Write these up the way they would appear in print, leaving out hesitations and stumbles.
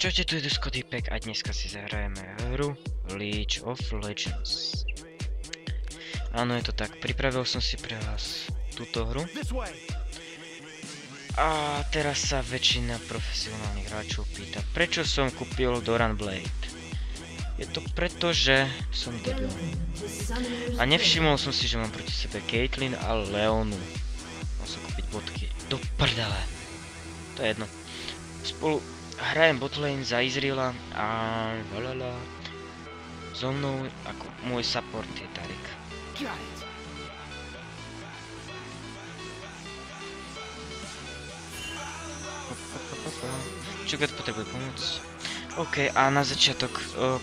Čaute, tu je Dusko-Typek a dneska si zahrajeme hru League of Legends. Áno, je to tak, pripravil som si pre vás túto hru. A teraz sa väčšina profesionálnych hráčov pýta, prečo som kúpil Doran Blade. Je to preto, že som debil. A nevšimol som si, že mám proti sebe Caitlyn a Leonu. Mal som kúpiť bodky. Do prdele. To je jedno. Spolu hrajem botlane za Izrila a valala. So mnou ako môj support je Tarik. Čugat potrebuje pomoc. OK, a na začiatok,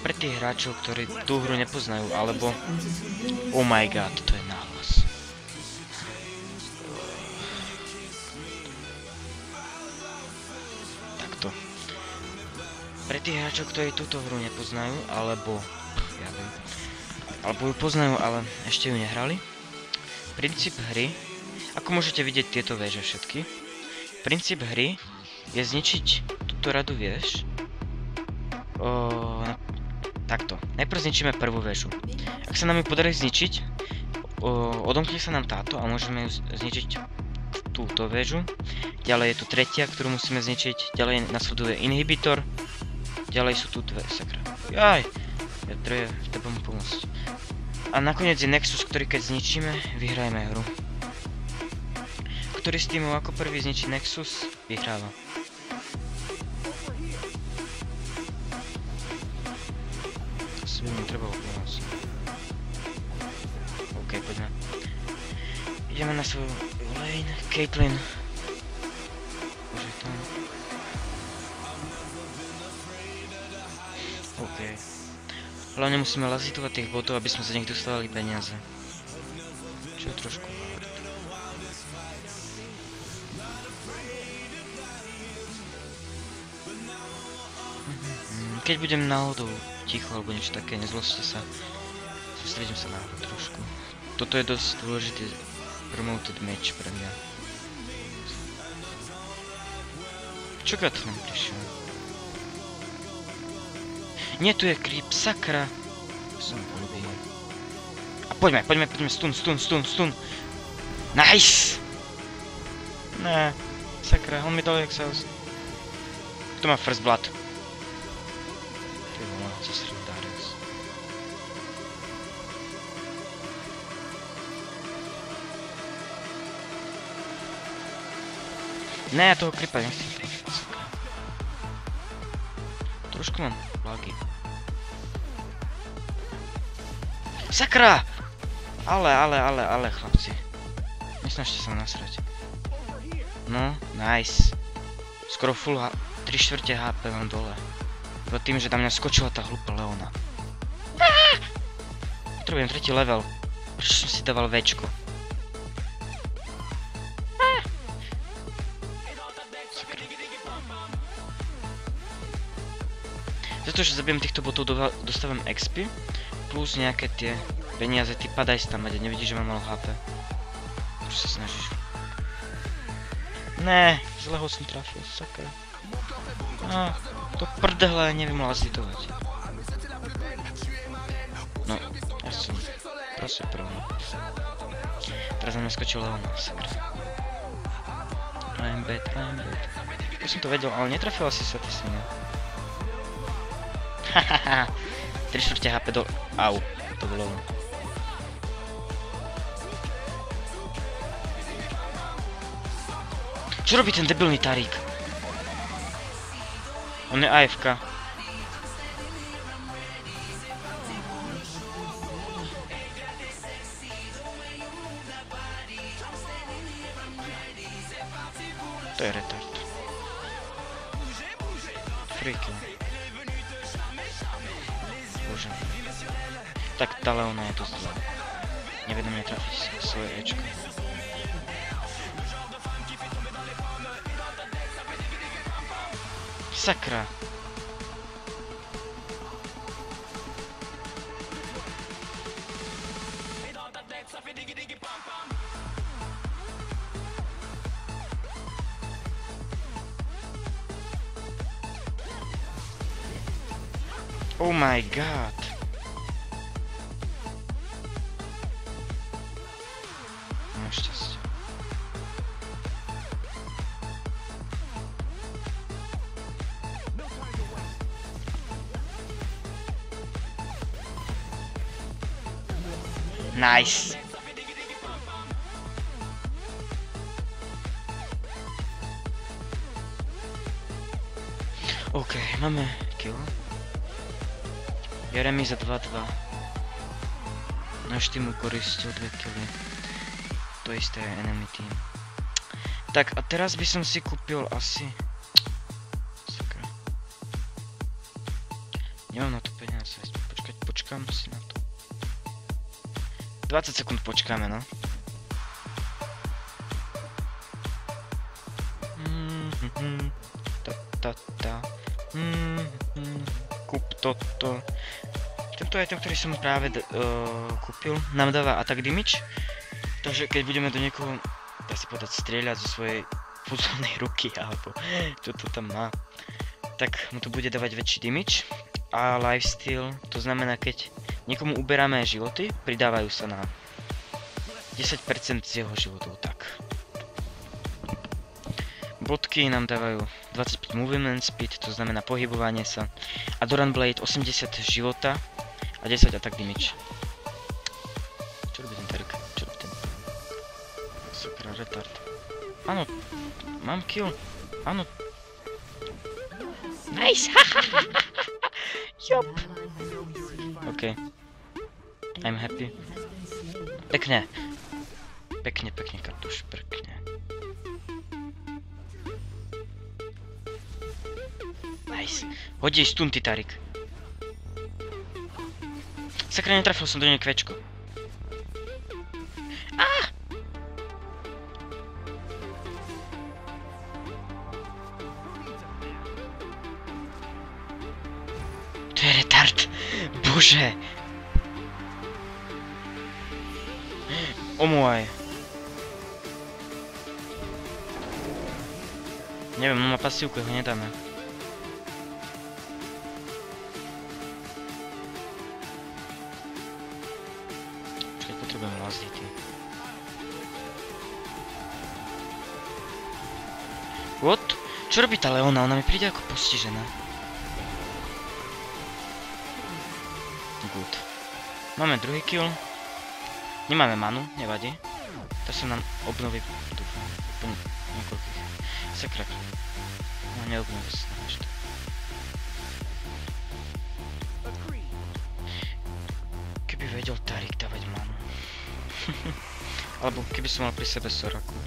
pre tých hráčov, ktorí tú hru nepoznajú, alebo... Oh my god, to je náhlas. Takto. Pre tých hráčov, ktorí túto hru nepoznajú, alebo... Ja viem. Alebo ju poznajú, ale ešte ju nehrali. Princíp hry... Ako môžete vidieť tieto véže všetky. Princíp hry je zničiť túto radu vieš. Takto. Najprv zničíme prvú väžu. Ak sa nám ju podarí zničiť, odomkne sa nám táto a môžeme ju zničiť túto väžu. Ďalej je tu tretia, ktorú musíme zničiť. Ďalej nasleduje inhibitor. Ďalej sú tu dve, sakra. Jaj! Ja treba mu pomôcť. A nakoniec je Nexus, ktorý keď zničíme, vyhrajeme hru. Ktorý z týmov ako prvý zničí Nexus, vyhráva. Asi by mi trebalo pomôcť. OK, poďme. Ideme na svoju lane, Caitlyn. Už je tam. OK. Hlavne musíme lazitovať tých botov, aby sme za nich dostávali peniaze. Čo je trošku hard. Keď budem náhodou ticho alebo niečo také, nezložte sa. Sústredím sa na hru trošku. Toto je dosť dôležitý promoted match pre mňa. Čoká to nám prišiel? Nie, tu je creep, sakra. Som polubý. A poďme, stun. Nice! Ne, sakra, on mi dal exhaust. Kto má first blood? Ne, ja toho creepa nechcem. Trošku mám lagy. Sakra! Ale, chlapci. Nesnažte sa nasrať. No, nice. Skoro full 3/4 HP mám dole. Iba tým, že na mňa skočila tá hlúpa Leona. Potrebujem 3. level. Prečo som si dával Včko? Za to, že zabijem týchto botov, dostávam XP, plus nejaké tie peniaze, ty padaj si tam, ať nevidíš, že mám malo HP. Čo sa snažíš? Ne, zle ho som trafil, sakra. To prdele, neviem lazitovať. No, ja som prosím prvý. Teraz na mňa skočil Leona, sakra. I'm bad. Ja som to vedel, ale netrafila si sa ty svinia. Hahaha, 3/4 HP do... Au, to bolo... Čo robí ten debilný Tarik? On je AFK. To je retard. Freaky. Bože. Tak tá Leona je dosť zlá. Nevedomne trafiť svoje Ečko. Sakra. Oh my god. Mám šťastie. Nice. OK, máme kill. Jeremy za 2-2. Náš tým ukoristil 2 killy. To isté je enemy team. Tak a teraz by som si kúpil asi... Sakra. Nemám na to peniaze. Počkám si na to. 20 sekúnd počkáme, no. Kúp toto. Tento item, ktorý som práve kúpil, nám dáva attack damage. Takže keď budeme do niekoho, dá sa povedať, strieľať zo svojej fúzovnej ruky, alebo čo to tam má, tak mu to bude dávať väčší damage. A lifesteal, to znamená, keď niekomu uberáme životy, pridávajú sa na 10% z jeho životov, tak. Bodky nám dávajú 25 movement speed, to znamená pohybovanie sa. A Doran Blade 80 života a 10 attack damage. Čo robí ten Tarik? Čo robí ten? Sakra, retard. Áno, mám kill. Áno. Nice! Jop. OK. I'm happy. Pekne. Pekne, kartuš, pekne. Nice. Hodí stun, ty Tarik. Sakra, netrafil som do nej kvečko. To je retard. Bože. Omúvaj. Neviem, on má pasívku, ho nedáme. Počkaj, potrebujem lazdity. What? Čo robí tá Leona? Ona mi príde ako postižená. Good. Máme druhý kill. Nemáme manu, nevadí. To sa nám obnoví, dúfam, po niekoľkých. Sakra. No, neobnoví sa nám ešte. Keby vedel Tarik dávať manu. Alebo keby som mal pri sebe Soraku.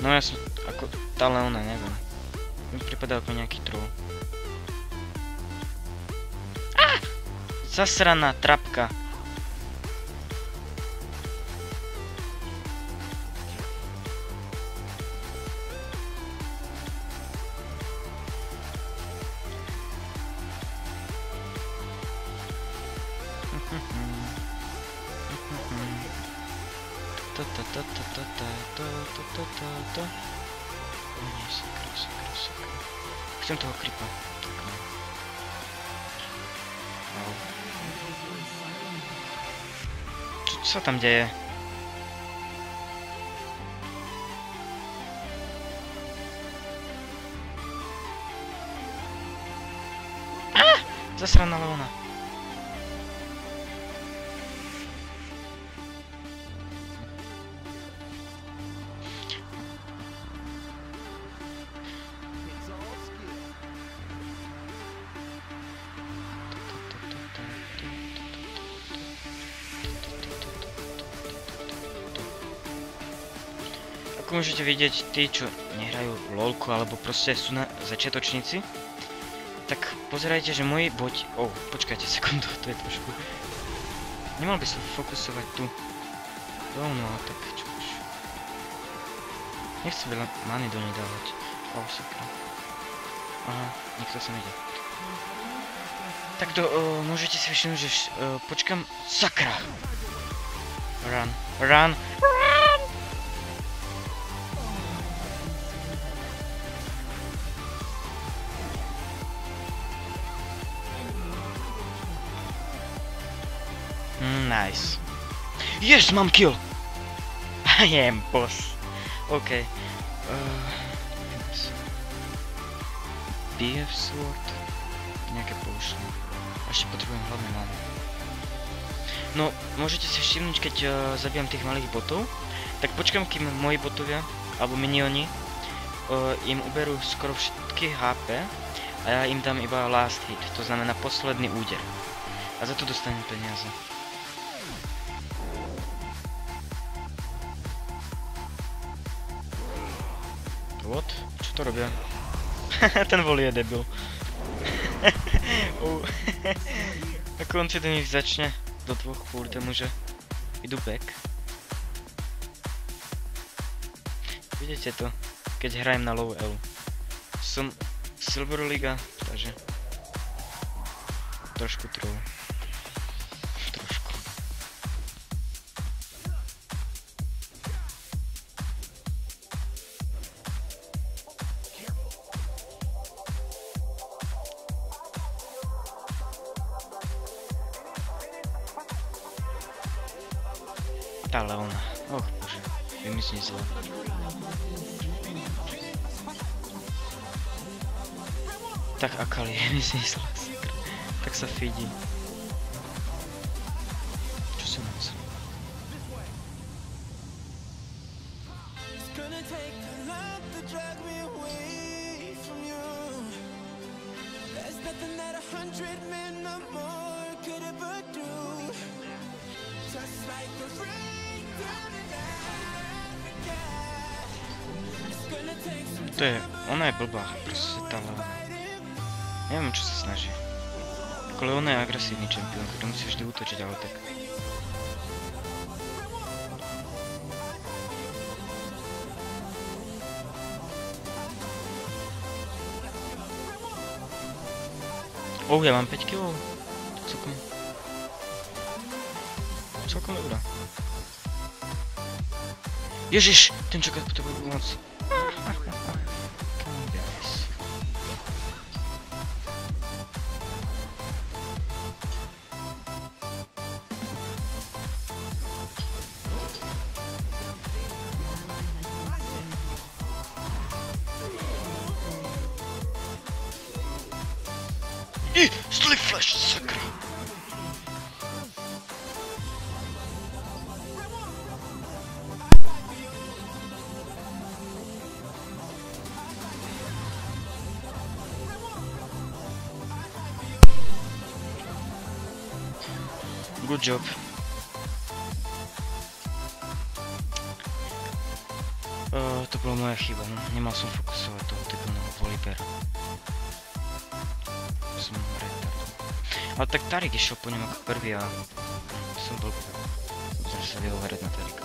No ja som, ako tá Leona, neviem. Mi pripadá ako nejaký troll. Zasraná trapka. Chcem toho kripa. Čo sa tam deje? Zasraná Leona. Ako môžete vidieť, tí, čo nehrajú LOLku alebo proste sú na začiatočníci, tak pozerajte, že moji boť... počkajte sekundu, to je trošku... Nemal by som fokusovať tu. Rovno, ale tak čo už... Nechcem veľa many do nej dávať. Sakra. Aha, niekto sa ide. Takto, môžete si všimnúť, že počkám... Sakra! Run, run! Nice. Yes, mám kill! I am boss. OK. BF Sword. Nejaké potion. Ešte potrebujem hlavne mana. No, môžete si všimnúť, keď zabijam tých malých botov, tak počkám, kým moji botovia, alebo minioni, im uberú skoro všetky HP a ja im dám iba last hit, to znamená posledný úder. A za to dostanem peniaze. What? Čo to robia? Ten volí je debil. Ako on si do nich začne do dvoch furt, že idú back. Vidíte to, keď hrajem na low L. Som Silver Liga, takže trošku troll. Trošku. Tá Leona, och bože, vymyslí zle. Tak Akali vymyslí zle, tak sa fidí. Čo som myslel? To je, ona je blbá, proste tá Leona. Neviem, čo sa snaží. Ako Leona je agresívny čempión, ktorý musí vždy útočiť, ale tak. Ja mám 5 kg. Celkom. Celkom dobrá. Ježiš, ten čaká potrebuje pomoc. Slip flash, sakra! Good job. To bola moja chyba, no. Nemal som fokusovať toho debilného Volibera. Som retard. Ale tak Tarik išiel po ňom ako prvý a som bol že sa vie overať na Tarika.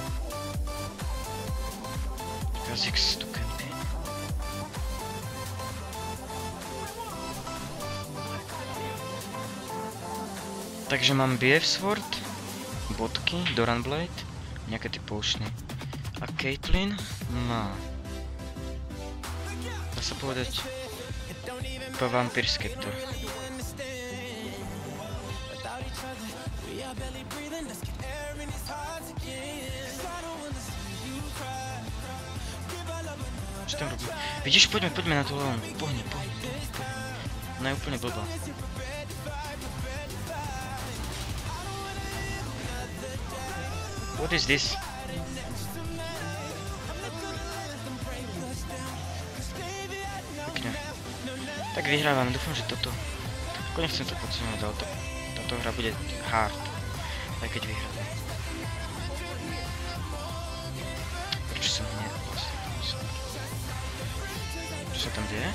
Kha'Zix tu campy. Takže mám BF Sword, bodky, Doran Blade, nejaké tie potiony. A Caitlyn má, dá sa povedať, iba Vampír Scepter. Čo tam robí? Vidíš, poďme na to Leon. Pohni. Ona je úplne blbá. What is this? Pekne. Tak vyhrávame, dúfam, že toto. Ako nechcem to podceňovať, ale táto hra bude hard. Aj keď vyhráme. Prečo som nie? Čo sa tam deje?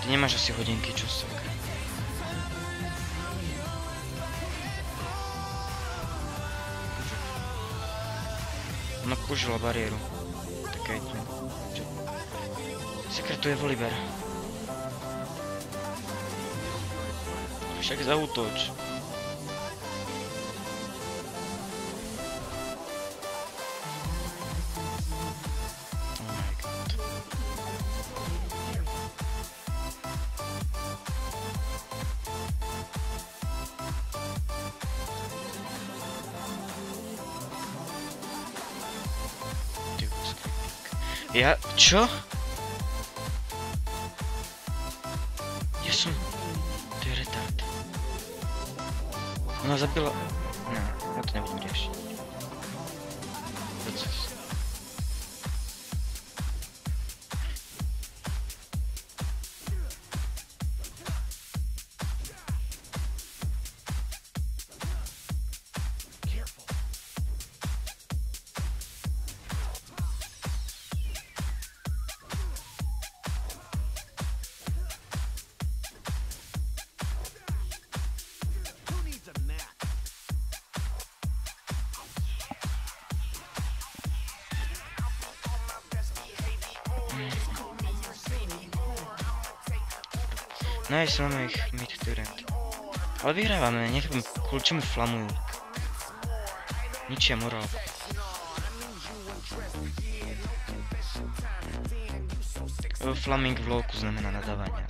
Ty nemáš asi hodinky, čo sakra. Ona použila bariéru. Tak aj tu. Sakra, tu je Volibear. Však zaútoč. Oh my god. Ja... Čo? Ja som... To je retard. Ona zabila... No, ja to nebudem riešiť. Proces. Nice, máme ich mid-turret. Ale vyhrávame, nechápem, kvôli čomu flamujú. Ničia morál. Flaming v lolku znamená nadávanie.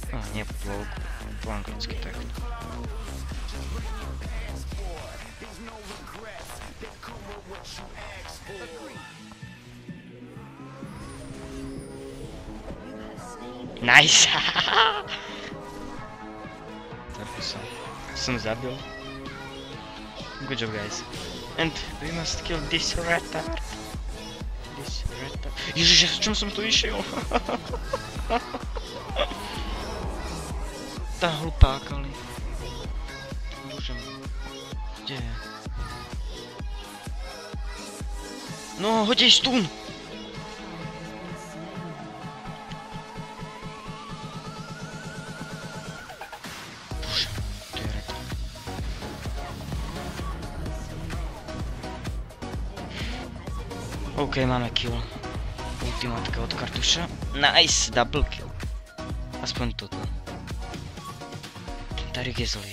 No, nie v lolku, po anglicky tak. Nice! Trafil som zabil. Good job, guys. And we must kill this retard. This retard. Ježiš, v čom som tu išiel? Tá hlupá Kali. Bože môj. Kde je? No, hodej stun! OK, máme kill. Ultimátka od kartuša. Nice, double kill. Aspoň toto. Tarik je zlý.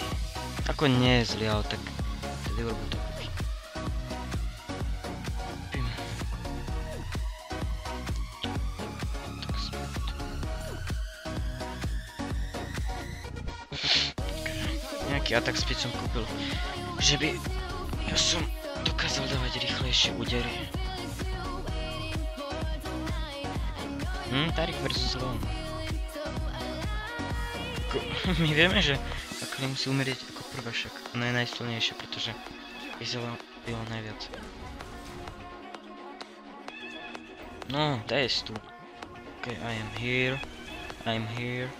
Ako nie je zlý, ale tak... Tedy urobil to kúpi. Pím. Tak späť. Nejaký atak späť som kúpil. Že by... Ja som dokázal dávať rýchlejšie údery. Tarik versus Leon. My vieme, že Akali musí umrieť ako prvá, však ona je najsilnejšia, pretože Izela byla najviac. No, to je tu. Ok, I am here. I'm here.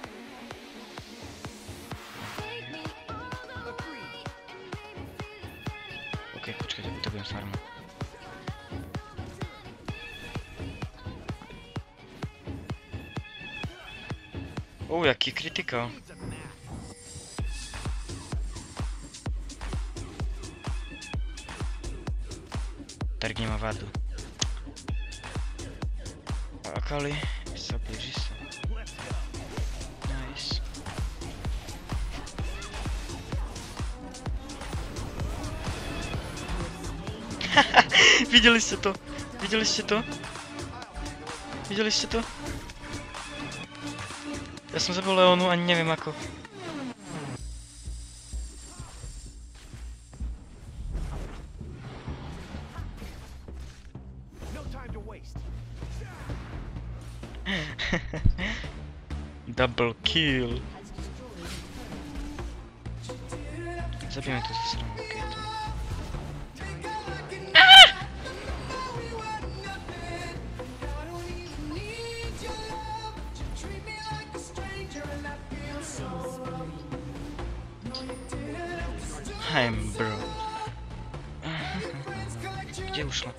Ok, počkajte, potrebujem farmu. Jaký kritikál. Tarik nemá vadu. A Akali sa blíži sa. Nice. Videli ste to? Videli ste to? Videli ste to? Ja som zabil Leonu, ani neviem ako. Double kill. Zabijeme to zase na raketu. I'm bro. Kde ušla?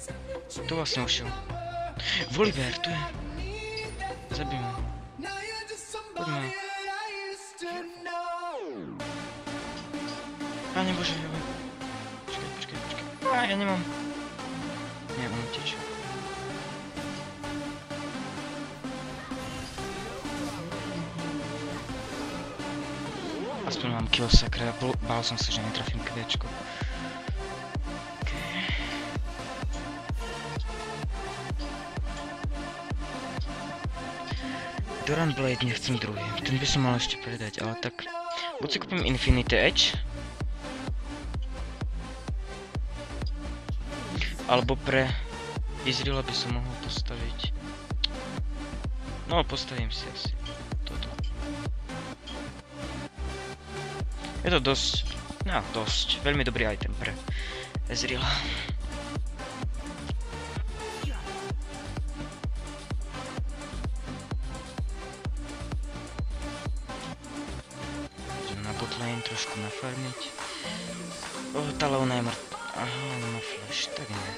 Tu vlastne ušiel. Voliver, tu je. Zabijme. Poďme. Pane Bože, joj. Počkaj. Ja nemám. Nie, on uteče. Aspoň mám kill, sakra, bál som sa, že netrafím kviečko. Okay. Doran Blade nechcem druhý, ten by som mal ešte predať, ale tak... Buď si kúpim Infinity Edge. Alebo pre Izraela by som mohol postaviť. No, postavím si asi toto. Je to dosť, no dosť, veľmi dobrý item pre Ezreala. Idem na botlane trošku nafarmiť. Tá Leona je mŕtva. Aha, on má flash, tak nie.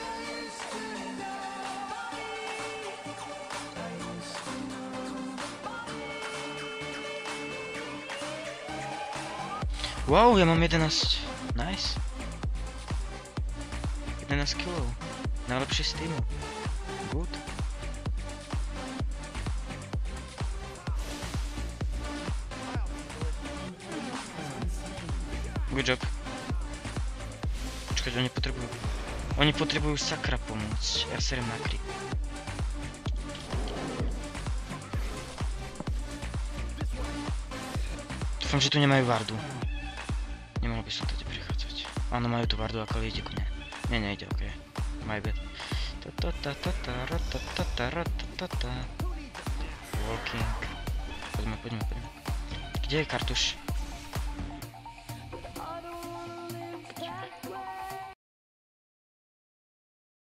Wow, ja mám 11. Nice. 11 kg. Najlepšie z týmu. Good. Good job. Počkať, oni potrebujú sakra pomôcť. Ja serem na krik. Dúfam, že tu nemajú vardu. Nemohol by som tady prechádzať. Áno, majú tu vardu, ako ide ku mne. Nie, nejde, okej. My bad. Walking. Poďme. Kde je kartuš?